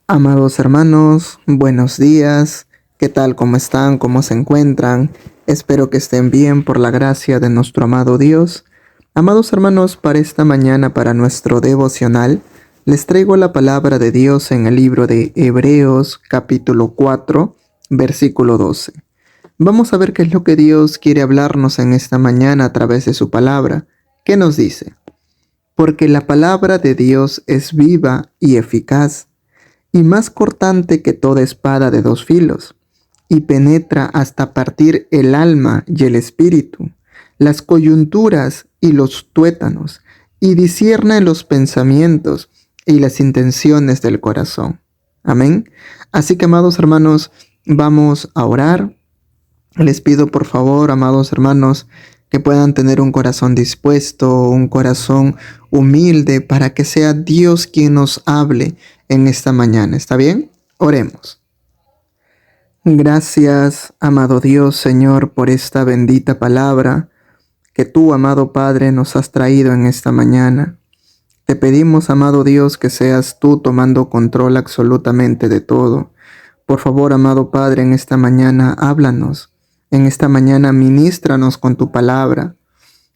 Amados hermanos, buenos días. ¿Qué tal? ¿Cómo están? ¿Cómo se encuentran? Espero que estén bien por la gracia de nuestro amado Dios. Amados hermanos, para esta mañana, para nuestro devocional, les traigo la palabra de Dios en el libro de Hebreos, capítulo 4, versículo 12. Vamos a ver qué es lo que Dios quiere hablarnos en esta mañana a través de su palabra. ¿Qué nos dice? Porque la palabra de Dios es viva y eficaz y más cortante que toda espada de dos filos, y penetra hasta partir el alma y el espíritu, las coyunturas y los tuétanos, y discierne los pensamientos y las intenciones del corazón. Amén. Así que, amados hermanos, vamos a orar. Les pido por favor, amados hermanos, que puedan tener un corazón dispuesto, un corazón humilde, para que sea Dios quien nos hable en esta mañana. ¿Está bien? Oremos. Gracias, amado Dios, Señor, por esta bendita palabra que tú, amado Padre, nos has traído en esta mañana. Te pedimos, amado Dios, que seas tú tomando control absolutamente de todo. Por favor, amado Padre, en esta mañana háblanos. En esta mañana ministranos con tu palabra.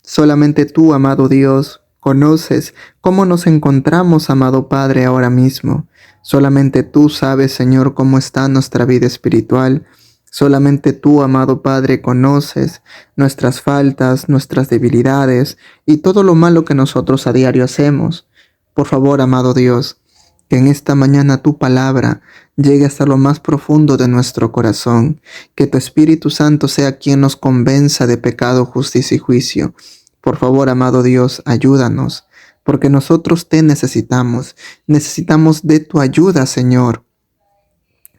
Solamente tú, amado Dios, conoces cómo nos encontramos, amado Padre, ahora mismo. Solamente tú sabes, Señor, cómo está nuestra vida espiritual. Solamente tú, amado Padre, conoces nuestras faltas, nuestras debilidades y todo lo malo que nosotros a diario hacemos. Por favor, amado Dios, que en esta mañana tu palabra llegue hasta lo más profundo de nuestro corazón, que tu Espíritu Santo sea quien nos convenza de pecado, justicia y juicio. Por favor, amado Dios, ayúdanos, porque nosotros te necesitamos de tu ayuda, Señor.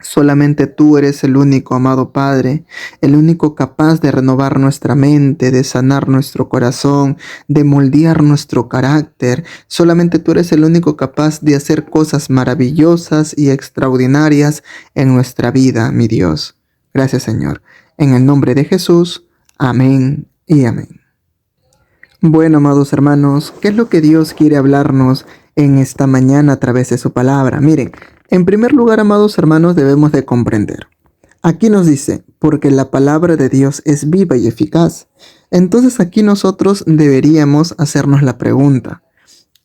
Solamente tú eres el único, amado Padre, el único capaz de renovar nuestra mente, de sanar nuestro corazón, de moldear nuestro carácter. Solamente tú eres el único capaz de hacer cosas maravillosas y extraordinarias en nuestra vida, mi Dios. Gracias, Señor. En el nombre de Jesús, amén y amén. Bueno, amados hermanos, ¿qué es lo que Dios quiere hablarnos en esta mañana a través de su palabra? Miren, en primer lugar, amados hermanos, debemos de comprender. Aquí nos dice, porque la palabra de Dios es viva y eficaz. Entonces aquí nosotros deberíamos hacernos la pregunta,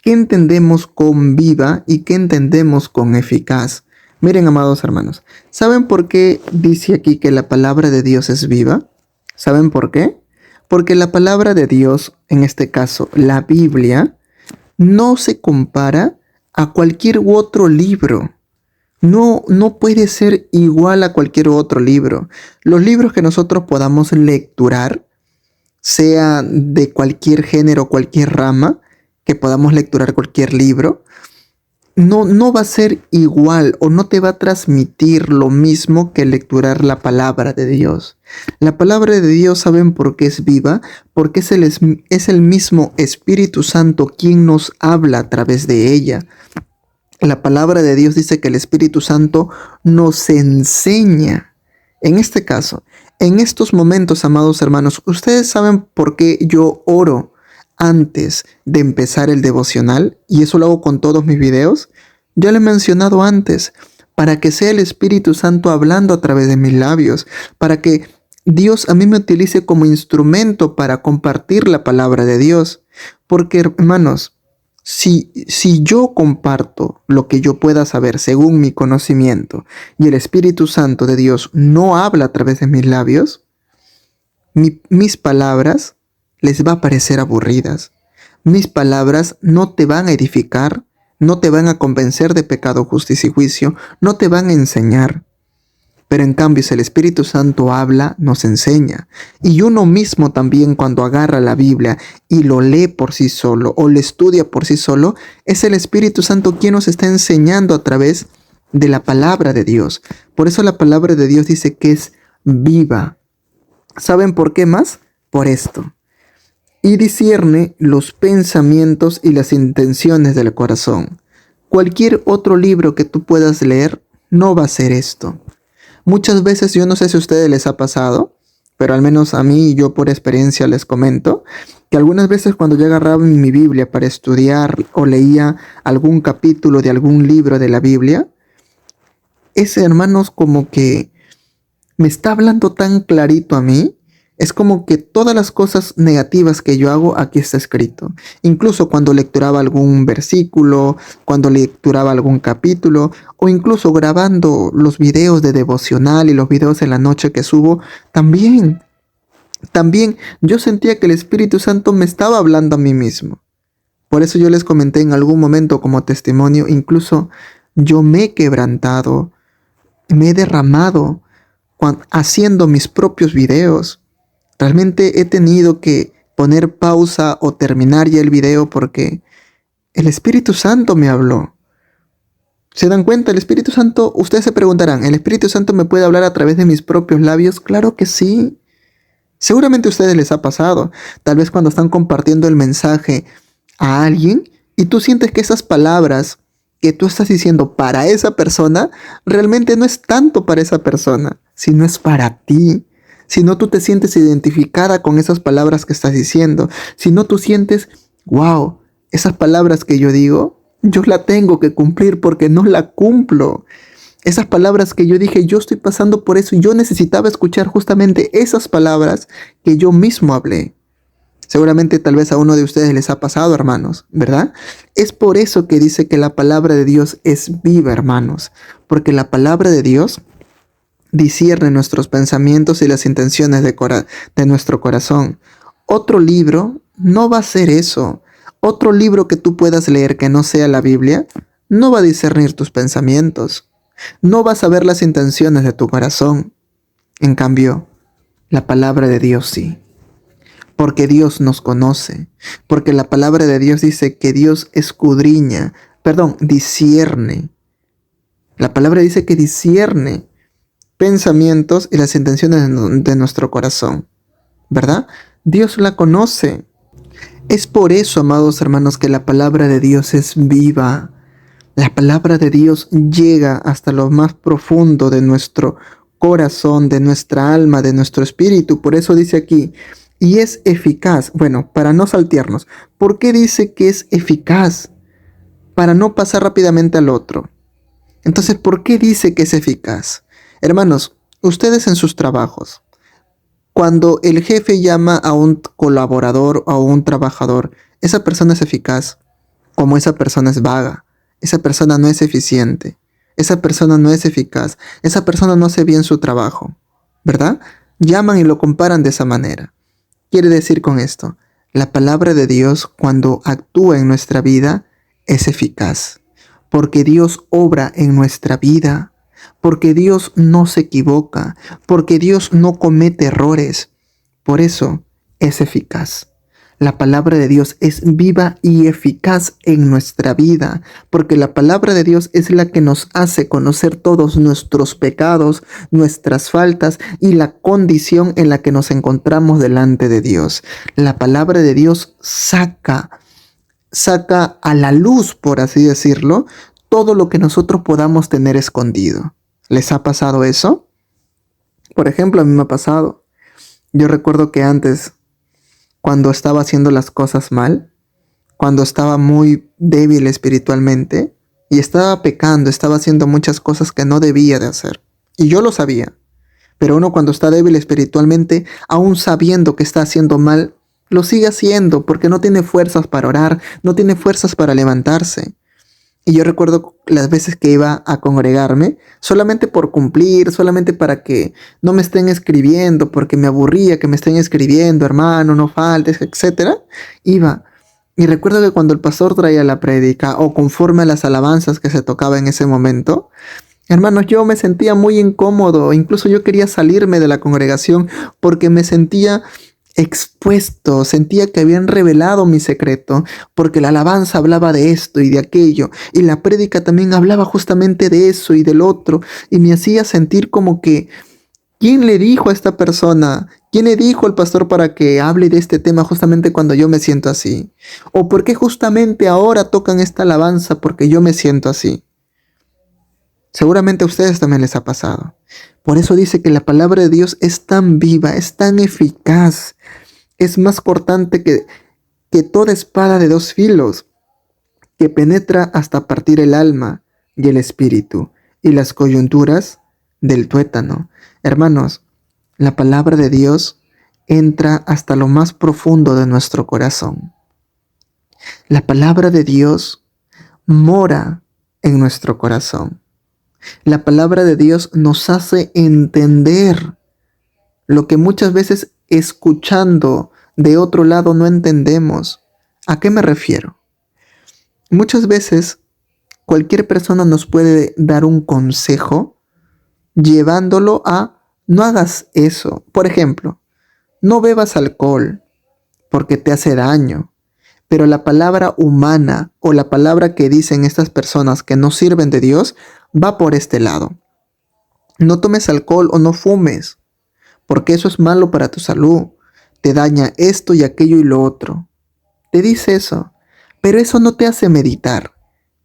¿qué entendemos con viva y qué entendemos con eficaz? Miren, amados hermanos, ¿saben por qué dice aquí que la palabra de Dios es viva? ¿Saben por qué? Porque la palabra de Dios, en este caso la Biblia, no se compara a cualquier otro libro. No puede ser igual a cualquier otro libro. Los libros que nosotros podamos lecturar, sea de cualquier género, cualquier rama, que podamos lecturar cualquier libro, no va a ser igual o no te va a transmitir lo mismo que lecturar la palabra de Dios. La palabra de Dios, ¿saben por qué es viva? Porque es el mismo Espíritu Santo quien nos habla a través de ella. La palabra de Dios dice que el Espíritu Santo nos enseña. En este caso, en estos momentos, amados hermanos, ¿ustedes saben por qué yo oro antes de empezar el devocional? Y eso lo hago con todos mis videos. Ya lo he mencionado antes, para que sea el Espíritu Santo hablando a través de mis labios, para que Dios a mí me utilice como instrumento para compartir la palabra de Dios. Porque, hermanos, si yo comparto lo que yo pueda saber según mi conocimiento y el Espíritu Santo de Dios no habla a través de mis labios, mis palabras les va a parecer aburridas. Mis palabras no te van a edificar, no te van a convencer de pecado, justicia y juicio, no te van a enseñar. Pero en cambio, si el Espíritu Santo habla, nos enseña. Y uno mismo también, cuando agarra la Biblia y lo lee por sí solo o lo estudia por sí solo, es el Espíritu Santo quien nos está enseñando a través de la palabra de Dios. Por eso la palabra de Dios dice que es viva. ¿Saben por qué más? Por esto. Y discierne los pensamientos y las intenciones del corazón. Cualquier otro libro que tú puedas leer no va a ser esto. Muchas veces, yo no sé si a ustedes les ha pasado, pero al menos a mí, yo por experiencia les comento, que algunas veces cuando yo agarraba mi Biblia para estudiar o leía algún capítulo de algún libro de la Biblia, es, hermanos, como que me está hablando tan clarito a mí. Es como que todas las cosas negativas que yo hago, aquí está escrito. Incluso cuando lecturaba algún versículo, cuando lecturaba algún capítulo, o incluso grabando los videos de devocional y los videos en la noche que subo, también yo sentía que el Espíritu Santo me estaba hablando a mí mismo. Por eso yo les comenté en algún momento como testimonio, incluso yo me he quebrantado, me he derramado haciendo mis propios videos. Realmente he tenido que poner pausa o terminar ya el video porque el Espíritu Santo me habló. ¿Se dan cuenta? El Espíritu Santo, ustedes se preguntarán, ¿el Espíritu Santo me puede hablar a través de mis propios labios? Claro que sí. Seguramente a ustedes les ha pasado. Tal vez cuando están compartiendo el mensaje a alguien y tú sientes que esas palabras que tú estás diciendo para esa persona realmente no es tanto para esa persona, sino es para ti. Si no tú te sientes identificada con esas palabras que estás diciendo, si no tú sientes, wow, esas palabras que yo digo, yo la tengo que cumplir porque no la cumplo. Esas palabras que yo dije, yo estoy pasando por eso y yo necesitaba escuchar justamente esas palabras que yo mismo hablé. Seguramente tal vez a uno de ustedes les ha pasado, hermanos, ¿verdad? Es por eso que dice que la palabra de Dios es viva, hermanos, porque la palabra de Dios discierne nuestros pensamientos y las intenciones de nuestro corazón. Otro libro no va a hacer eso. Otro libro que tú puedas leer que no sea la Biblia, no va a discernir tus pensamientos. No vas a ver las intenciones de tu corazón. En cambio, la palabra de Dios sí. Porque Dios nos conoce. Porque la palabra de Dios dice que Dios discierne. La palabra dice que discierne pensamientos y las intenciones de nuestro corazón. ¿Verdad? Dios la conoce. Es por eso, amados hermanos, que la palabra de Dios es viva. La palabra de Dios llega hasta lo más profundo de nuestro corazón, de nuestra alma, de nuestro espíritu. Por eso dice aquí, y es eficaz. Bueno, para no saltearnos, ¿por qué dice que es eficaz? Para no pasar rápidamente al otro. Entonces, ¿por qué dice que es eficaz? Hermanos, ustedes en sus trabajos, cuando el jefe llama a un colaborador o a un trabajador, esa persona es eficaz, como esa persona es vaga. Esa persona no es eficiente, esa persona no es eficaz, esa persona no hace bien su trabajo, ¿verdad? Llaman y lo comparan de esa manera. Quiere decir con esto, la palabra de Dios cuando actúa en nuestra vida es eficaz, porque Dios obra en nuestra vida, porque Dios no se equivoca, porque Dios no comete errores, por eso es eficaz. La palabra de Dios es viva y eficaz en nuestra vida, porque la palabra de Dios es la que nos hace conocer todos nuestros pecados, nuestras faltas y la condición en la que nos encontramos delante de Dios. La palabra de Dios saca a la luz, por así decirlo, todo lo que nosotros podamos tener escondido. ¿Les ha pasado eso? Por ejemplo, a mí me ha pasado. Yo recuerdo que antes, cuando estaba haciendo las cosas mal, cuando estaba muy débil espiritualmente y estaba pecando, estaba haciendo muchas cosas que no debía de hacer. Y yo lo sabía. Pero uno cuando está débil espiritualmente, aún sabiendo que está haciendo mal, lo sigue haciendo porque no tiene fuerzas para orar, no tiene fuerzas para levantarse. Y yo recuerdo las veces que iba a congregarme, solamente por cumplir, solamente para que no me estén escribiendo, porque me aburría que me estén escribiendo, hermano, no faltes, etc. Iba. Y recuerdo que cuando el pastor traía la prédica, o conforme a las alabanzas que se tocaba en ese momento, hermanos, yo me sentía muy incómodo, incluso yo quería salirme de la congregación porque me sentía expuesto, sentía que habían revelado mi secreto, porque la alabanza hablaba de esto y de aquello, y la prédica también hablaba justamente de eso y del otro, y me hacía sentir como que, ¿quién le dijo a esta persona? ¿Quién le dijo al pastor para que hable de este tema justamente cuando yo me siento así? ¿O por qué justamente ahora tocan esta alabanza porque yo me siento así? Seguramente a ustedes también les ha pasado. Por eso dice que la palabra de Dios es tan viva, es tan eficaz, es más cortante que toda espada de 2 filos, que penetra hasta partir el alma y el espíritu, y las coyunturas del tuétano. Hermanos, la palabra de Dios entra hasta lo más profundo de nuestro corazón. La palabra de Dios mora en nuestro corazón. La palabra de Dios nos hace entender lo que muchas veces escuchando de otro lado no entendemos. ¿A qué me refiero? Muchas veces cualquier persona nos puede dar un consejo llevándolo a no hagas eso. Por ejemplo, no bebas alcohol porque te hace daño. Pero la palabra humana o la palabra que dicen estas personas que no sirven de Dios va por este lado. No tomes alcohol o no fumes, porque eso es malo para tu salud. Te daña esto y aquello y lo otro. Te dice eso, pero eso no te hace meditar.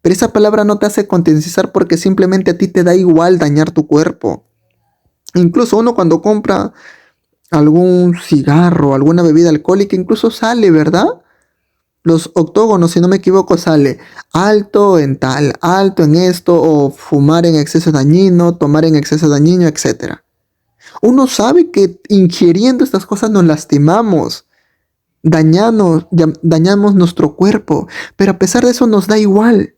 Pero esa palabra no te hace concientizar porque simplemente a ti te da igual dañar tu cuerpo. Incluso uno cuando compra algún cigarro, alguna bebida alcohólica, incluso sale, ¿verdad? Los octógonos, si no me equivoco, sale alto en tal, alto en esto, o fumar en exceso dañino, tomar en exceso dañino, etc. Uno sabe que ingiriendo estas cosas nos lastimamos, dañamos nuestro cuerpo, pero a pesar de eso nos da igual.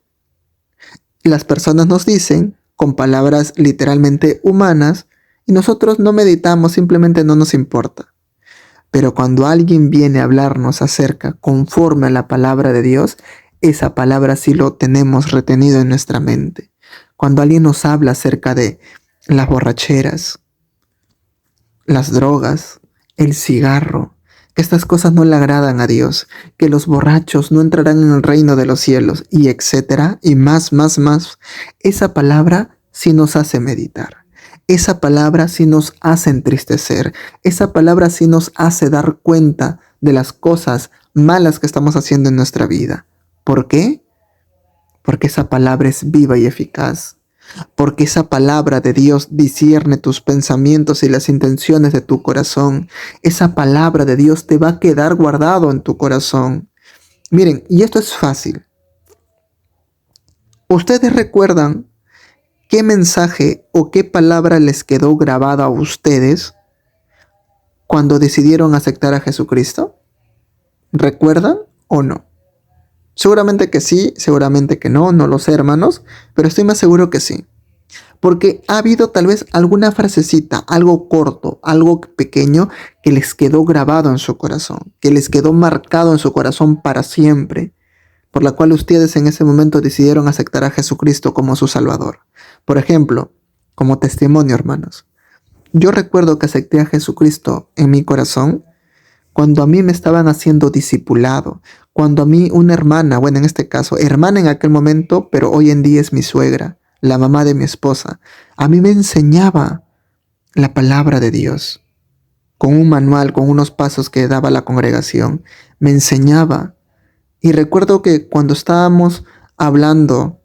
Las personas nos dicen, con palabras literalmente humanas, y nosotros no meditamos, simplemente no nos importa. Pero cuando alguien viene a hablarnos acerca conforme a la palabra de Dios, esa palabra sí lo tenemos retenido en nuestra mente. Cuando alguien nos habla acerca de las borracheras, las drogas, el cigarro, que estas cosas no le agradan a Dios, que los borrachos no entrarán en el reino de los cielos, y etcétera, y más, esa palabra sí nos hace meditar. Esa palabra sí nos hace entristecer. Esa palabra sí nos hace dar cuenta de las cosas malas que estamos haciendo en nuestra vida. ¿Por qué? Porque esa palabra es viva y eficaz. Porque esa palabra de Dios discierne tus pensamientos y las intenciones de tu corazón. Esa palabra de Dios te va a quedar guardado en tu corazón. Miren, y esto es fácil. ¿Ustedes recuerdan qué mensaje o qué palabra les quedó grabada a ustedes cuando decidieron aceptar a Jesucristo? ¿Recuerdan o no? Seguramente que sí, seguramente que no, no lo sé, hermanos, pero estoy más seguro que sí. Porque ha habido tal vez alguna frasecita, algo corto, algo pequeño que les quedó grabado en su corazón, que les quedó marcado en su corazón para siempre, por la cual ustedes en ese momento decidieron aceptar a Jesucristo como su Salvador. Por ejemplo, como testimonio, hermanos, yo recuerdo que acepté a Jesucristo en mi corazón cuando a mí me estaban haciendo discipulado, cuando a mí una hermana, bueno, en este caso, hermana en aquel momento, pero hoy en día es mi suegra, la mamá de mi esposa, a mí me enseñaba la palabra de Dios, con un manual, con unos pasos que daba la congregación, me enseñaba. Y recuerdo que cuando estábamos hablando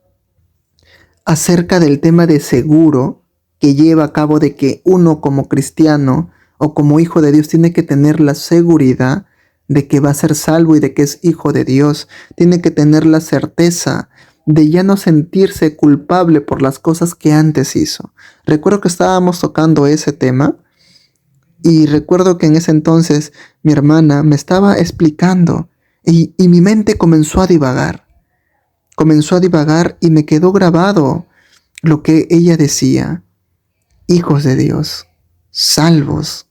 acerca del tema de seguro que lleva a cabo de que uno como cristiano o como hijo de Dios tiene que tener la seguridad de que va a ser salvo y de que es hijo de Dios, tiene que tener la certeza de ya no sentirse culpable por las cosas que antes hizo. Recuerdo que estábamos tocando ese tema y recuerdo que en ese entonces mi hermana me estaba explicando y mi mente comenzó a divagar. Comenzó a divagar y me quedó grabado lo que ella decía. Hijos de Dios, salvos.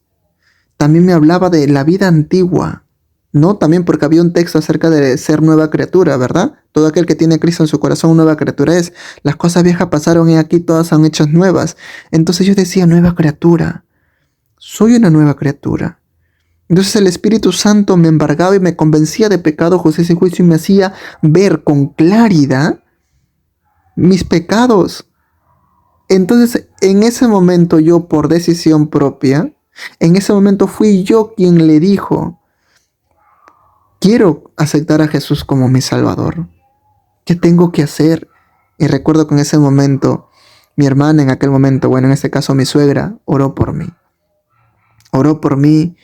También me hablaba de la vida antigua, ¿no? También porque había un texto acerca de ser nueva criatura, ¿verdad? Todo aquel que tiene a Cristo en su corazón, nueva criatura es. Las cosas viejas pasaron y aquí todas son hechas nuevas. Entonces yo decía, nueva criatura. Soy una nueva criatura. Entonces el Espíritu Santo me embargaba y me convencía de pecado, justicia y juicio y me hacía ver con claridad mis pecados. Entonces en ese momento yo, por decisión propia, en ese momento fui yo quien le dijo, quiero aceptar a Jesús como mi Salvador. ¿Qué tengo que hacer? Y recuerdo que en ese momento, mi hermana en aquel momento, bueno, en este caso mi suegra, oró por mí. Oró por mí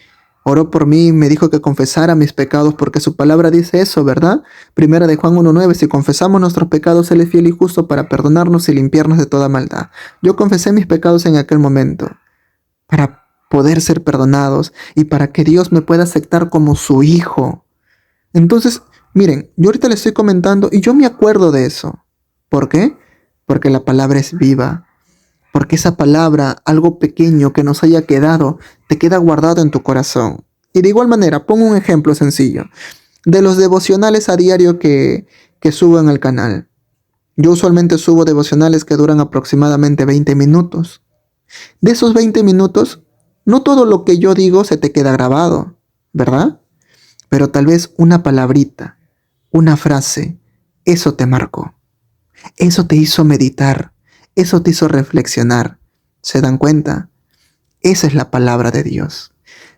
Oró por mí, me dijo que confesara mis pecados porque su palabra dice eso, ¿verdad? Primera de Juan 1:9, si confesamos nuestros pecados, Él es fiel y justo para perdonarnos y limpiarnos de toda maldad. Yo confesé mis pecados en aquel momento para poder ser perdonados y para que Dios me pueda aceptar como su hijo. Entonces, miren, yo ahorita les estoy comentando y yo me acuerdo de eso. ¿Por qué? Porque la palabra es viva. Porque esa palabra, algo pequeño que nos haya quedado, te queda guardado en tu corazón. Y de igual manera, pongo un ejemplo sencillo. De los devocionales a diario que subo en el canal. Yo usualmente subo devocionales que duran aproximadamente 20 minutos. De esos 20 minutos, no todo lo que yo digo se te queda grabado, ¿verdad? Pero tal vez una palabrita, una frase, eso te marcó. Eso te hizo meditar. Eso te hizo reflexionar. ¿Se dan cuenta? Esa es la palabra de Dios.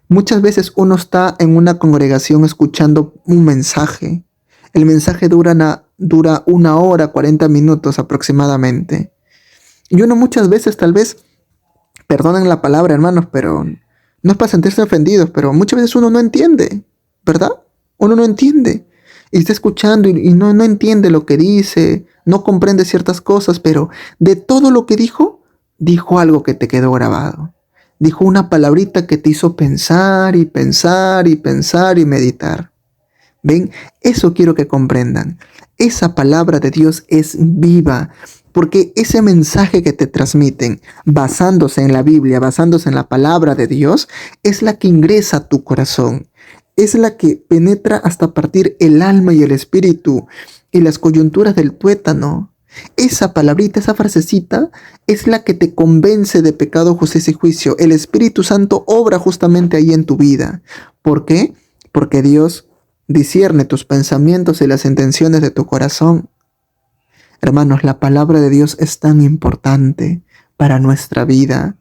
Muchas veces uno está en una congregación escuchando un mensaje. El mensaje dura 1 hora, 40 minutos aproximadamente. Y uno muchas veces tal vez, perdonen la palabra hermanos, pero no es para sentirse ofendidos, pero muchas veces uno no entiende, ¿verdad? Uno no entiende. Y está escuchando y no entiende lo que dice, no comprende ciertas cosas, pero de todo lo que dijo algo que te quedó grabado. Dijo una palabrita que te hizo pensar y pensar y pensar y meditar. ¿Ven? Eso quiero que comprendan. Esa palabra de Dios es viva, porque ese mensaje que te transmiten, basándose en la Biblia, basándose en la palabra de Dios, es la que ingresa a tu corazón. Es la que penetra hasta partir el alma y el espíritu y las coyunturas del tuétano. Esa palabrita, esa frasecita, es la que te convence de pecado, justicia y juicio. El Espíritu Santo obra justamente ahí en tu vida. ¿Por qué? Porque Dios discierne tus pensamientos y las intenciones de tu corazón. Hermanos, la palabra de Dios es tan importante para nuestra vida.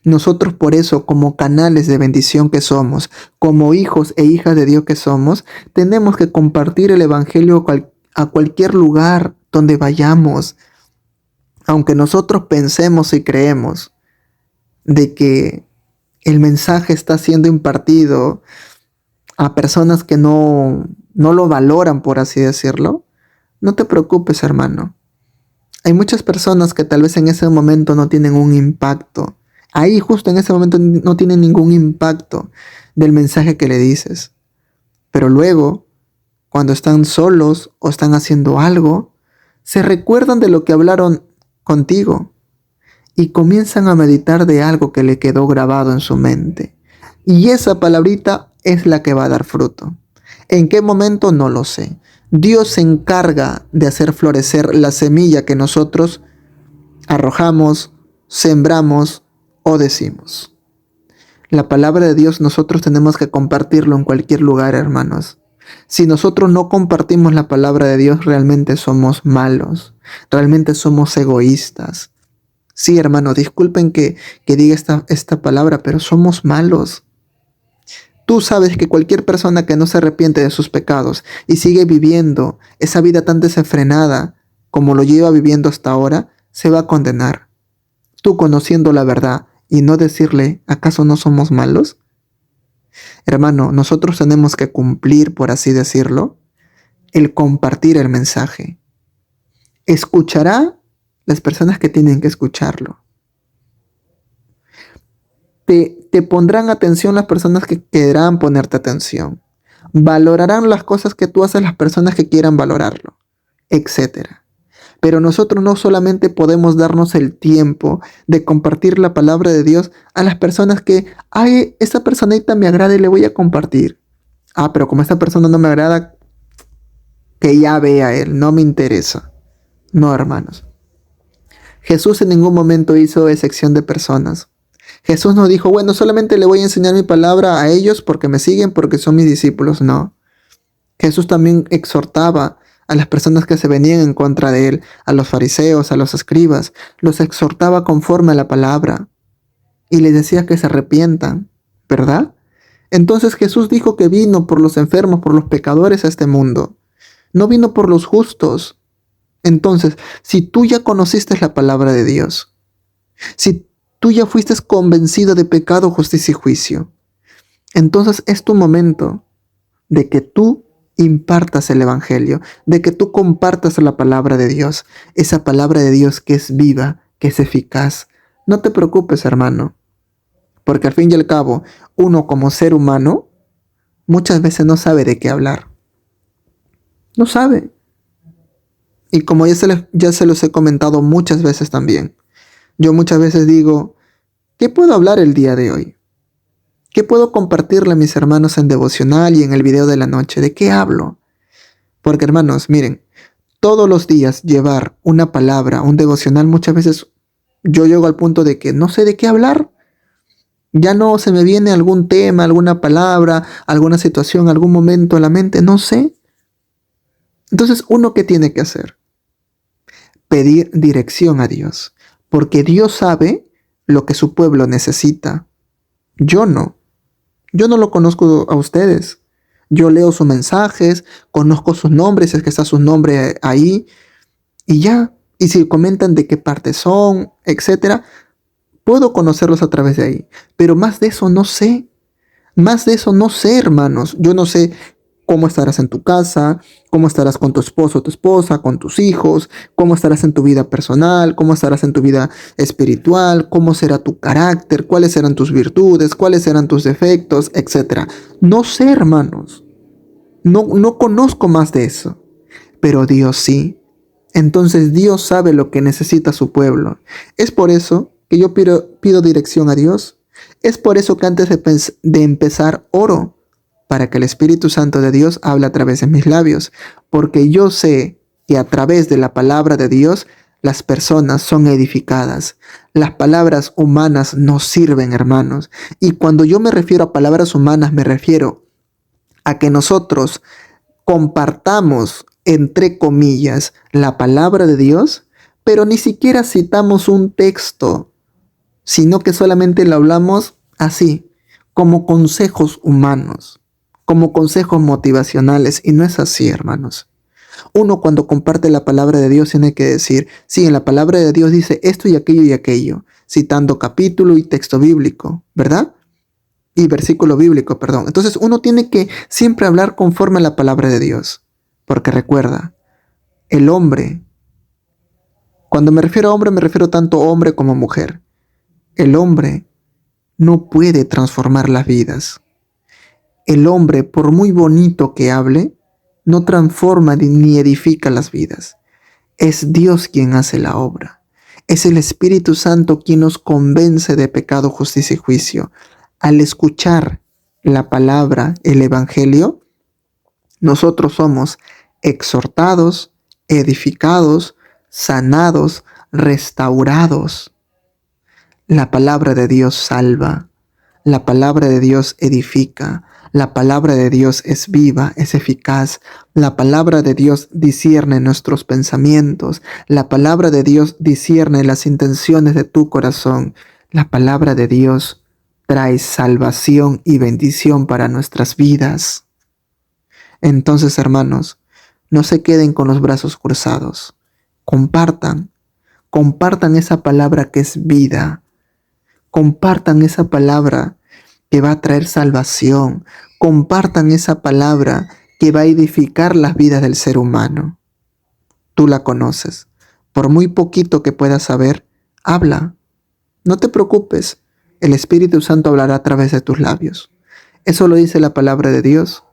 Nosotros por eso, como canales de bendición que somos, como hijos e hijas de Dios que somos, tenemos que compartir el Evangelio a cualquier lugar donde vayamos. Aunque nosotros pensemos y creemos de que el mensaje está siendo impartido a personas que no lo valoran, por así decirlo, no te preocupes, hermano. Hay muchas personas que tal vez en ese momento no tienen un impacto. Ahí justo en ese momento no tienen ningún impacto del mensaje que le dices. Pero luego, cuando están solos o están haciendo algo, se recuerdan de lo que hablaron contigo y comienzan a meditar de algo que le quedó grabado en su mente. Y esa palabrita es la que va a dar fruto. ¿En qué momento? No lo sé. Dios se encarga de hacer florecer la semilla que nosotros arrojamos, sembramos o decimos. La palabra de Dios nosotros tenemos que compartirlo en cualquier lugar, hermanos. Si nosotros no compartimos la palabra de Dios, realmente somos malos, realmente somos egoístas. Sí, hermano, disculpen que diga esta palabra, pero somos malos. Tú sabes que cualquier persona que no se arrepiente de sus pecados y sigue viviendo esa vida tan desenfrenada como lo lleva viviendo hasta ahora, se va a condenar. Tú conociendo la verdad y no decirle, ¿acaso no somos malos? Hermano, nosotros tenemos que cumplir, por así decirlo, el compartir el mensaje. Escuchará las personas que tienen que escucharlo. Te pondrán atención las personas que querrán ponerte atención. Valorarán las cosas que tú haces las personas que quieran valorarlo, etcétera. Pero nosotros no solamente podemos darnos el tiempo de compartir la palabra de Dios a las personas que, ay, esta personita me agrada y le voy a compartir. Ah, pero como esta persona no me agrada, que ya vea él, no me interesa. No, hermanos. Jesús en ningún momento hizo excepción de personas. Jesús no dijo, bueno, solamente le voy a enseñar mi palabra a ellos porque me siguen, porque son mis discípulos. No. Jesús también exhortaba a las personas que se venían en contra de él, a los fariseos, a los escribas, los exhortaba conforme a la palabra y les decía que se arrepientan, ¿verdad? Entonces Jesús dijo que vino por los enfermos, por los pecadores a este mundo, no vino por los justos. Entonces, si tú ya conociste la palabra de Dios, si tú ya fuiste convencido de pecado, justicia y juicio, Entonces es tu momento de que tú impartas el Evangelio, de que tú compartas la palabra de Dios, esa palabra de Dios que es viva, que es eficaz. No te preocupes, hermano, porque al fin y al cabo, uno como ser humano muchas veces no sabe de qué hablar. No sabe. Y como ya se los he comentado muchas veces también, yo muchas veces digo, ¿qué puedo hablar el día de hoy? ¿Qué puedo compartirle a mis hermanos en devocional y en el video de la noche? ¿De qué hablo? Porque hermanos, miren, todos los días llevar una palabra, un devocional, muchas veces yo llego al punto de que no sé de qué hablar. Ya no se me viene algún tema, alguna palabra, alguna situación, algún momento a la mente, no sé. Entonces, ¿uno qué tiene que hacer? Pedir dirección a Dios, porque Dios sabe lo que su pueblo necesita. Yo no. Yo no lo conozco a ustedes. Yo leo sus mensajes, conozco sus nombres, es que está su nombre ahí, y ya. Y si comentan de qué parte son, etcétera, puedo conocerlos a través de ahí. Pero más de eso no sé. Más de eso no sé, hermanos. Yo no sé cómo estarás en tu casa, cómo estarás con tu esposo o tu esposa, con tus hijos, cómo estarás en tu vida personal, cómo estarás en tu vida espiritual, cómo será tu carácter, cuáles serán tus virtudes, cuáles serán tus defectos, etcétera. No sé, hermanos. No conozco más de eso. Pero Dios sí. Entonces Dios sabe lo que necesita su pueblo. Es por eso que yo pido dirección a Dios. Es por eso que antes de empezar oro para que el Espíritu Santo de Dios hable a través de mis labios. Porque yo sé que a través de la palabra de Dios las personas son edificadas. Las palabras humanas no sirven, hermanos. Y cuando yo me refiero a palabras humanas, me refiero a que nosotros compartamos, entre comillas, la palabra de Dios, pero ni siquiera citamos un texto, sino que solamente lo hablamos así, como consejos humanos, como consejos motivacionales, y no es así, hermanos. Uno cuando comparte la palabra de Dios tiene que decir, sí, en la palabra de Dios dice esto y aquello, citando capítulo y texto bíblico, ¿verdad? Y versículo bíblico, perdón. Entonces uno tiene que siempre hablar conforme a la palabra de Dios. Porque recuerda, el hombre, cuando me refiero a hombre, me refiero tanto a hombre como a mujer. El hombre no puede transformar las vidas. El hombre, por muy bonito que hable, no transforma ni edifica las vidas. Es Dios quien hace la obra. Es el Espíritu Santo quien nos convence de pecado, justicia y juicio. Al escuchar la palabra, el Evangelio, nosotros somos exhortados, edificados, sanados, restaurados. La palabra de Dios salva, la palabra de Dios edifica, la palabra de Dios es viva, es eficaz, la palabra de Dios discierne nuestros pensamientos, la palabra de Dios discierne las intenciones de tu corazón, la palabra de Dios trae salvación y bendición para nuestras vidas. Entonces, hermanos, no se queden con los brazos cruzados. Compartan esa palabra que es vida. Compartan esa palabra que va a traer salvación. Compartan esa palabra que va a edificar las vidas del ser humano. Tú la conoces. Por muy poquito que puedas saber, habla. No te preocupes. El Espíritu Santo hablará a través de tus labios. Eso lo dice la palabra de Dios.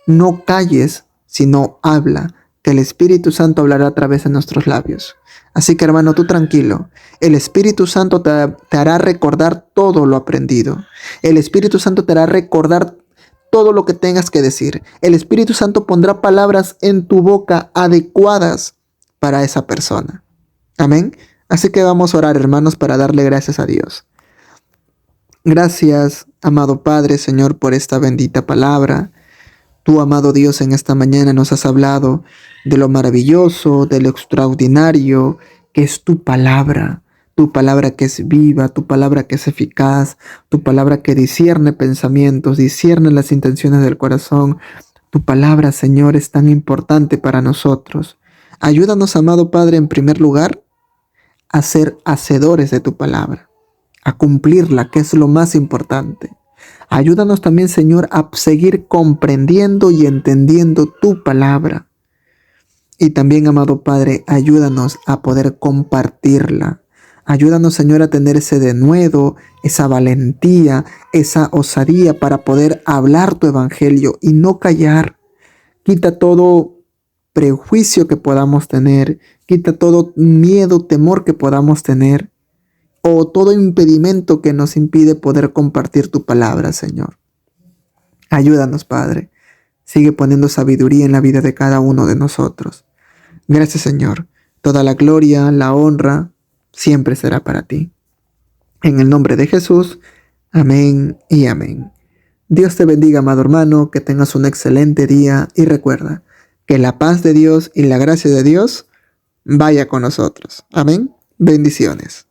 No calles, sino habla, que el Espíritu Santo hablará a través de nuestros labios. Así que hermano, tú tranquilo. El Espíritu Santo te hará recordar todo lo aprendido. El Espíritu Santo te hará recordar todo lo que tengas que decir. El Espíritu Santo pondrá palabras en tu boca adecuadas para esa persona. Amén. Así que vamos a orar, hermanos, para darle gracias a Dios. Gracias, amado Padre, Señor, por esta bendita palabra. Tú, amado Dios, en esta mañana nos has hablado de lo maravilloso, de lo extraordinario que es tu palabra que es viva, tu palabra que es eficaz, tu palabra que discierne pensamientos, discierne las intenciones del corazón. Tu palabra, Señor, es tan importante para nosotros. Ayúdanos, amado Padre, en primer lugar, a ser hacedores de tu palabra, a cumplirla, que es lo más importante. Ayúdanos también, Señor, a seguir comprendiendo y entendiendo tu palabra. Y también, amado Padre, ayúdanos a poder compartirla. Ayúdanos, Señor, a tener ese denuedo, esa valentía, esa osadía para poder hablar tu evangelio y no callar. Quita todo prejuicio que podamos tener, quita todo miedo, temor que podamos tener, o todo impedimento que nos impide poder compartir tu palabra, Señor. Ayúdanos, Padre. Sigue poniendo sabiduría en la vida de cada uno de nosotros. Gracias, Señor. Toda la gloria, la honra, siempre será para ti. En el nombre de Jesús, amén y amén. Dios te bendiga, amado hermano, que tengas un excelente día y recuerda que la paz de Dios y la gracia de Dios vaya con nosotros. Amén. Bendiciones.